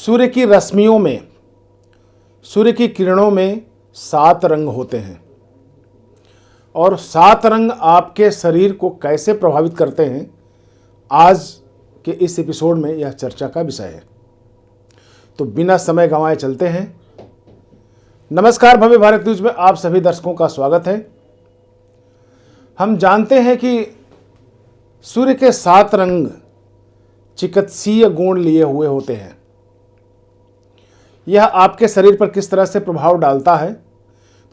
सूर्य की रश्मियों में, सूर्य की किरणों में 7 रंग होते हैं और 7 रंग आपके शरीर को कैसे प्रभावित करते हैं, आज के इस एपिसोड में यह चर्चा का विषय है। तो बिना समय गंवाए चलते हैं। नमस्कार, भव्य भारत न्यूज में आप सभी दर्शकों का स्वागत है। हम जानते हैं कि सूर्य के 7 रंग चिकित्सीय गुण लिए हुए होते हैं। यह आपके शरीर पर किस तरह से प्रभाव डालता है,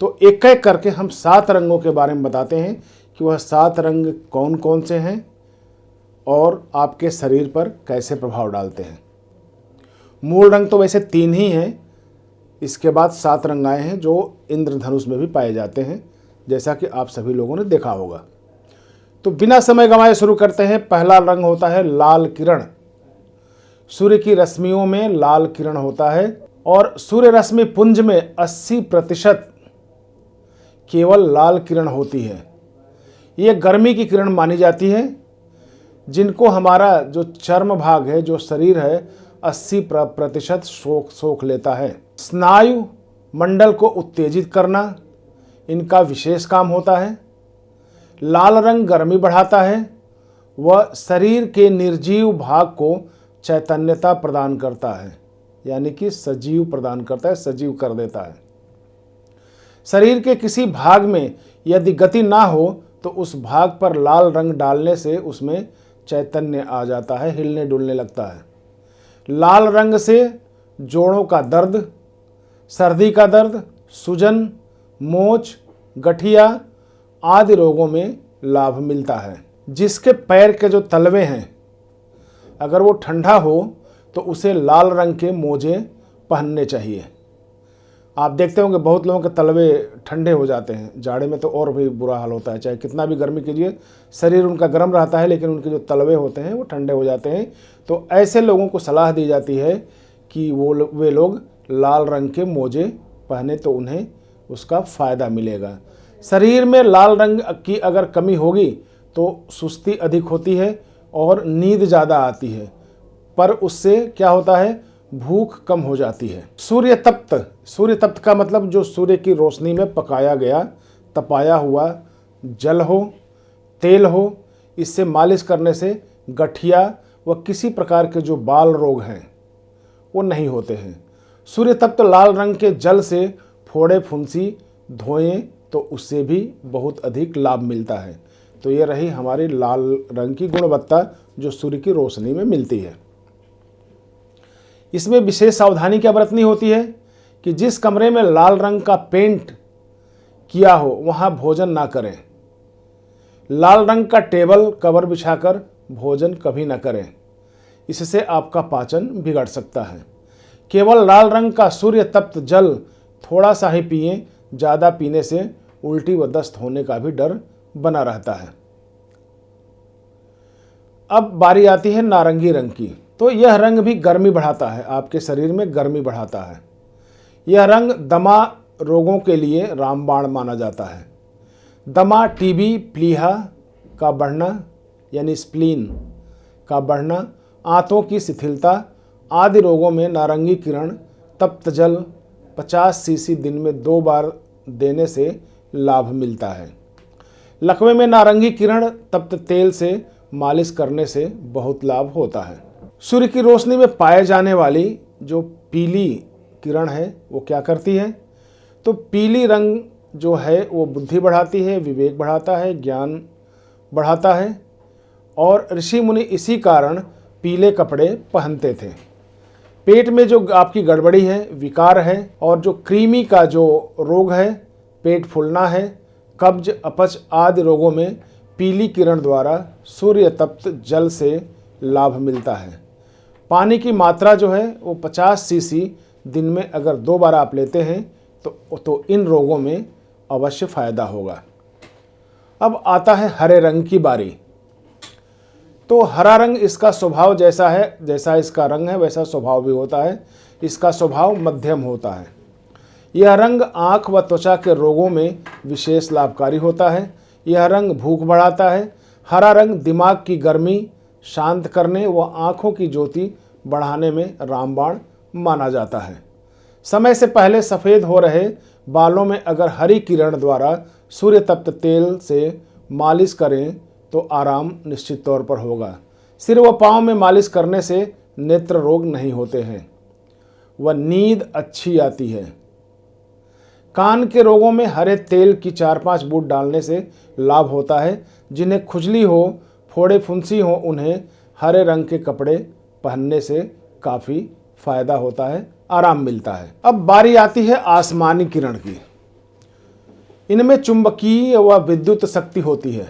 तो एक एक करके हम 7 रंगों के बारे में बताते हैं कि वह 7 रंग कौन कौन से हैं और आपके शरीर पर कैसे प्रभाव डालते हैं। मूल रंग तो वैसे 3 ही हैं, इसके बाद 7 रंग आए हैं जो इंद्रधनुष में भी पाए जाते हैं, जैसा कि आप सभी लोगों ने देखा होगा। तो बिना समय गंवाए शुरू करते हैं। पहला रंग होता है लाल किरण। सूर्य की रश्मियों में लाल किरण होता है और सूर्य रश्मि पुंज में 80% केवल लाल किरण होती है। ये गर्मी की किरण मानी जाती है, जिनको हमारा जो चर्म भाग है, जो शरीर है, 80% सोख लेता है। स्नायु मंडल को उत्तेजित करना इनका विशेष काम होता है। लाल रंग गर्मी बढ़ाता है, वह शरीर के निर्जीव भाग को चैतन्यता प्रदान करता है, यानी कि सजीव प्रदान करता है, सजीव कर देता है। शरीर के किसी भाग में यदि गति ना हो तो उस भाग पर लाल रंग डालने से उसमें चैतन्य आ जाता है, हिलने डुलने लगता है। लाल रंग से जोड़ों का दर्द, सर्दी का दर्द, सूजन, मोच, गठिया आदि रोगों में लाभ मिलता है। जिसके पैर के जो तलवे हैं, अगर वो ठंडा हो तो उसे लाल रंग के मोजे पहनने चाहिए। आप देखते होंगे बहुत लोगों के तलवे ठंडे हो जाते हैं, जाड़े में तो और भी बुरा हाल होता है। चाहे कितना भी गर्मी कीजिए, शरीर उनका गर्म रहता है, लेकिन उनके जो तलवे होते हैं वो ठंडे हो जाते हैं। तो ऐसे लोगों को सलाह दी जाती है कि वे लोग लाल रंग के मोजे पहने, तो उन्हें उसका फ़ायदा मिलेगा। शरीर में लाल रंग की अगर कमी होगी तो सुस्ती अधिक होती है और नींद ज़्यादा आती है, पर उससे क्या होता है, भूख कम हो जाती है। सूर्य तप्त का मतलब जो सूर्य की रोशनी में पकाया गया, तपाया हुआ जल हो, तेल हो, इससे मालिश करने से गठिया व किसी प्रकार के जो बाल रोग हैं वो नहीं होते हैं। सूर्य तप्त लाल रंग के जल से फोड़े फुंसी धोएं तो उससे भी बहुत अधिक लाभ मिलता है। तो ये रही हमारी लाल रंग की गुणवत्ता जो सूर्य की रोशनी में मिलती है। इसमें विशेष सावधानी क्या बरतनी होती है कि जिस कमरे में लाल रंग का पेंट किया हो वहां भोजन ना करें। लाल रंग का टेबल कवर बिछाकर भोजन कभी ना करें, इससे आपका पाचन बिगड़ सकता है। केवल लाल रंग का सूर्य तप्त जल थोड़ा सा ही पिएं, ज़्यादा पीने से उल्टी व दस्त होने का भी डर बना रहता है। अब बारी आती है नारंगी रंग की। तो यह रंग भी गर्मी बढ़ाता है, आपके शरीर में गर्मी बढ़ाता है। यह रंग दमा रोगों के लिए रामबाण माना जाता है। दमा, टीबी, प्लीहा का बढ़ना यानी स्प्लीन का बढ़ना, आंतों की शिथिलता आदि रोगों में नारंगी किरण तप्त जल 50 सीसी दिन में 2 बार देने से लाभ मिलता है। लकवे में नारंगी किरण तप्त तेल से मालिश करने से बहुत लाभ होता है। सूर्य की रोशनी में पाए जाने वाली जो पीली किरण है वो क्या करती है, तो पीली रंग जो है वो बुद्धि बढ़ाती है, विवेक बढ़ाता है, ज्ञान बढ़ाता है और ऋषि मुनि इसी कारण पीले कपड़े पहनते थे। पेट में जो आपकी गड़बड़ी है, विकार है और जो कृमि का जो रोग है, पेट फूलना है, कब्ज, अपच आदि रोगों में पीली किरण द्वारा सूर्य तप्त जल से लाभ मिलता है। पानी की मात्रा जो है वो 50 सीसी दिन में अगर 2 बार आप लेते हैं तो इन रोगों में अवश्य फायदा होगा। अब आता है हरे रंग की बारी। तो हरा रंग इसका स्वभाव जैसा है, जैसा इसका रंग है वैसा स्वभाव भी होता है। इसका स्वभाव मध्यम होता है। यह रंग आँख व त्वचा के रोगों में विशेष लाभकारी होता है। यह रंग भूख बढ़ाता है। हरा रंग दिमाग की गर्मी शांत करने व आँखों की ज्योति बढ़ाने में रामबाण माना जाता है। समय से पहले सफ़ेद हो रहे बालों में अगर हरी किरण द्वारा सूर्य तप्त तेल से मालिश करें तो आराम निश्चित तौर पर होगा। सिर व पाँव में मालिश करने से नेत्र रोग नहीं होते हैं व नींद अच्छी आती है। कान के रोगों में हरे तेल की 4-5 बूंद डालने से लाभ होता है। जिन्हें खुजली हो, फोड़े फुंसी हो, उन्हें हरे रंग के कपड़े पहनने से काफ़ी फायदा होता है, आराम मिलता है। अब बारी आती है आसमानी किरण की। इनमें चुंबकीय व विद्युत शक्ति होती है।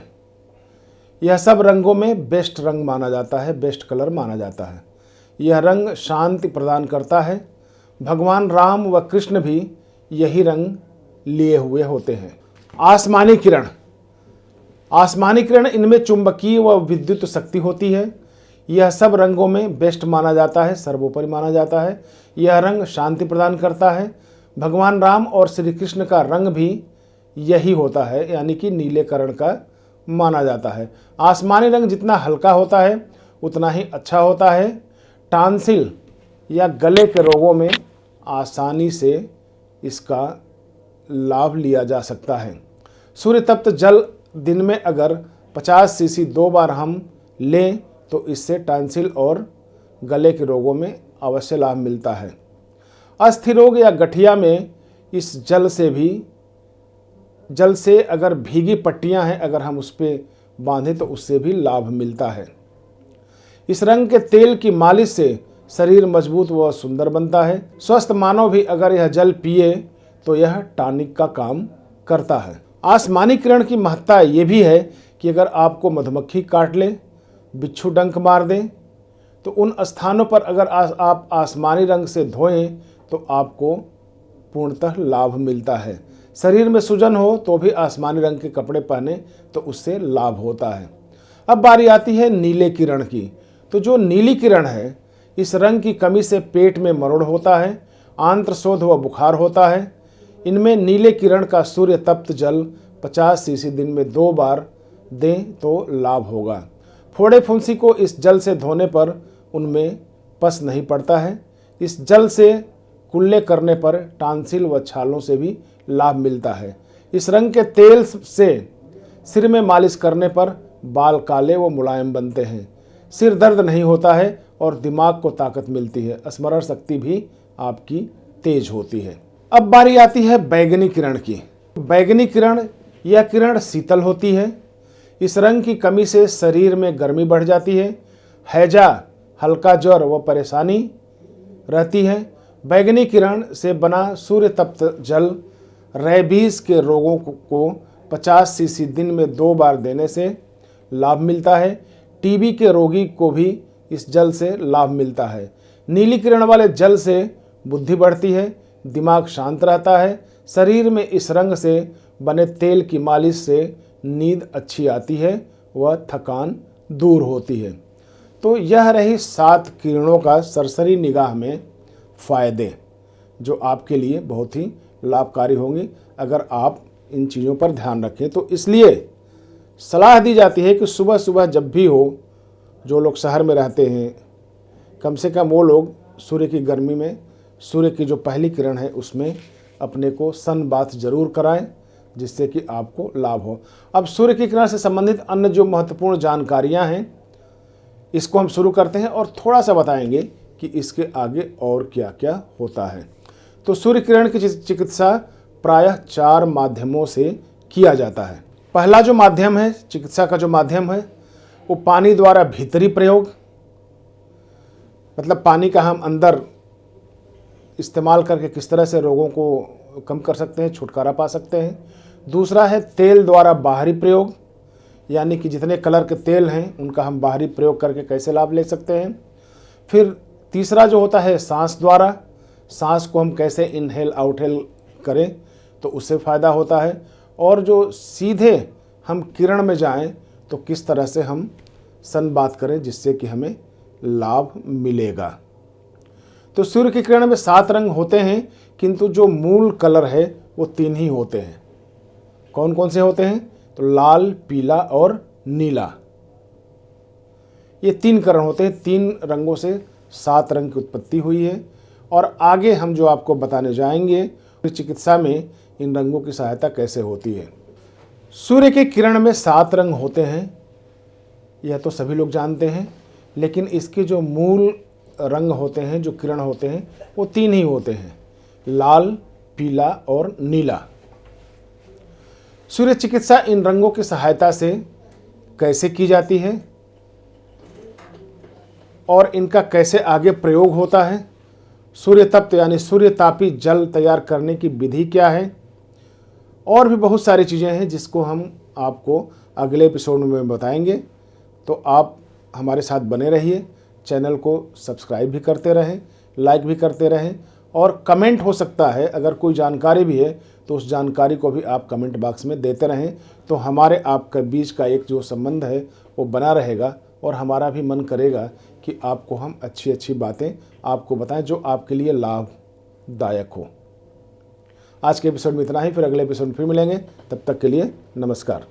यह सब रंगों में बेस्ट रंग माना जाता है, बेस्ट कलर माना जाता है। यह रंग शांति प्रदान करता है। भगवान राम व कृष्ण भी यही रंग लिए हुए होते हैं। आसमानी किरण, आसमानी किरण इनमें चुंबकीय व विद्युत शक्ति होती है। यह सब रंगों में बेस्ट माना जाता है, सर्वोपरि माना जाता है। यह रंग शांति प्रदान करता है। भगवान राम और श्री कृष्ण का रंग भी यही होता है, यानी कि नीले कर्ण का माना जाता है। आसमानी रंग जितना हल्का होता है उतना ही अच्छा होता है। टांसिल या गले के रोगों में आसानी से इसका लाभ लिया जा सकता है। सूर्य तप्त जल दिन में अगर 50 सीसी 2 बार हम लें तो इससे टांसिल और गले के रोगों में अवश्य लाभ मिलता है। अस्थि रोग या गठिया में इस जल से अगर भीगी पट्टियां हैं, अगर हम उस पर बांधें तो उससे भी लाभ मिलता है। इस रंग के तेल की मालिश से शरीर मजबूत व सुंदर बनता है। स्वस्थ मानव भी अगर यह जल पिए तो यह टॉनिक का काम करता है। आसमानी किरण की महत्ता ये भी है कि अगर आपको मधुमक्खी काट ले, बिच्छू डंक मार दें, तो उन स्थानों पर अगर आप आसमानी रंग से धोएं तो आपको पूर्णतः लाभ मिलता है। शरीर में सूजन हो तो भी आसमानी रंग के कपड़े पहने तो उससे लाभ होता है। अब बारी आती है नीले किरण की। तो जो नीली किरण है, इस रंग की कमी से पेट में मरोड़ होता है, आंत्रशोथ व बुखार होता है। इनमें नीले किरण का सूर्य तप्त जल 50 सीसी दिन में 2 बार दें तो लाभ होगा। फोड़े फुंसी को इस जल से धोने पर उनमें पस नहीं पड़ता है। इस जल से कुल्ले करने पर टांसिल व छालों से भी लाभ मिलता है। इस रंग के तेल से सिर में मालिश करने पर बाल काले व मुलायम बनते हैं। सिर दर्द नहीं होता है और दिमाग को ताकत मिलती है। स्मरण शक्ति भी आपकी तेज होती है। अब बारी आती है बैगनी किरण की। बैगनी किरण, यह किरण शीतल होती है। इस रंग की कमी से शरीर में गर्मी बढ़ जाती है। हैजा, हल्का ज्वर व परेशानी रहती है। बैगनी किरण से बना सूर्य तप्त जल रेबीज के रोगों को 50 सीसी दिन में 2 बार देने से लाभ मिलता है। टीबी के रोगी को भी इस जल से लाभ मिलता है। नीली किरण वाले जल से बुद्धि बढ़ती है, दिमाग शांत रहता है। शरीर में इस रंग से बने तेल की मालिश से नींद अच्छी आती है व थकान दूर होती है। तो यह रही 7 किरणों का सरसरी निगाह में फ़ायदे, जो आपके लिए बहुत ही लाभकारी होंगे अगर आप इन चीज़ों पर ध्यान रखें। तो इसलिए सलाह दी जाती है कि सुबह सुबह जब भी हो, जो लोग शहर में रहते हैं, कम से कम वो लोग सूर्य की गर्मी में सूर्य की जो पहली किरण है उसमें अपने को सन बाथ जरूर कराएं, जिससे कि आपको लाभ हो। अब सूर्य की किरण से संबंधित अन्य जो महत्वपूर्ण जानकारियां हैं, इसको हम शुरू करते हैं और थोड़ा सा बताएंगे कि इसके आगे और क्या क्या होता है। तो सूर्य किरण की चिकित्सा प्रायः 4 माध्यमों से किया जाता है। पहला जो माध्यम है, चिकित्सा का जो माध्यम है, वो पानी द्वारा भीतरी प्रयोग, मतलब पानी का हम अंदर इस्तेमाल करके किस तरह से रोगों को कम कर सकते हैं, छुटकारा पा सकते हैं। दूसरा है तेल द्वारा बाहरी प्रयोग, यानी कि जितने कलर के तेल हैं उनका हम बाहरी प्रयोग करके कैसे लाभ ले सकते हैं। फिर तीसरा जो होता है सांस द्वारा, सांस को हम कैसे इनहेल आउटहेल करें तो उससे फ़ायदा होता है। और जो सीधे हम किरण में जाएं तो किस तरह से हम सन बात करें जिससे कि हमें लाभ मिलेगा। तो सूर्य की किरण में 7 रंग होते हैं, किंतु जो मूल कलर है वो 3 ही होते हैं। कौन कौन से होते हैं? तो लाल, पीला और नीला, ये 3 किरण होते हैं। 3 रंगों से 7 रंग की उत्पत्ति हुई है और आगे हम जो आपको बताने जाएंगे चिकित्सा में इन रंगों की सहायता कैसे होती है। सूर्य के किरण में 7 रंग होते हैं, यह तो सभी लोग जानते हैं, लेकिन इसके जो मूल रंग होते हैं, जो किरण होते हैं, वो 3 ही होते हैं, लाल, पीला और नीला। सूर्य चिकित्सा इन रंगों की सहायता से कैसे की जाती है और इनका कैसे आगे प्रयोग होता है, सूर्य तप्त यानी सूर्यतापी जल तैयार करने की विधि क्या है, और भी बहुत सारी चीज़ें हैं जिसको हम आपको अगले एपिसोड में बताएंगे। तो आप हमारे साथ बने रहिए, चैनल को सब्सक्राइब भी करते रहें, लाइक भी करते रहें, और कमेंट हो सकता है अगर कोई जानकारी भी है तो उस जानकारी को भी आप कमेंट बॉक्स में देते रहें, तो हमारे आपके बीच का एक जो संबंध है वो बना रहेगा और हमारा भी मन करेगा कि आपको हम अच्छी अच्छी बातें आपको बताएं जो आपके लिए लाभदायक हो। आज के एपिसोड में इतना ही, फिर अगले एपिसोड में फिर मिलेंगे, तब तक के लिए नमस्कार।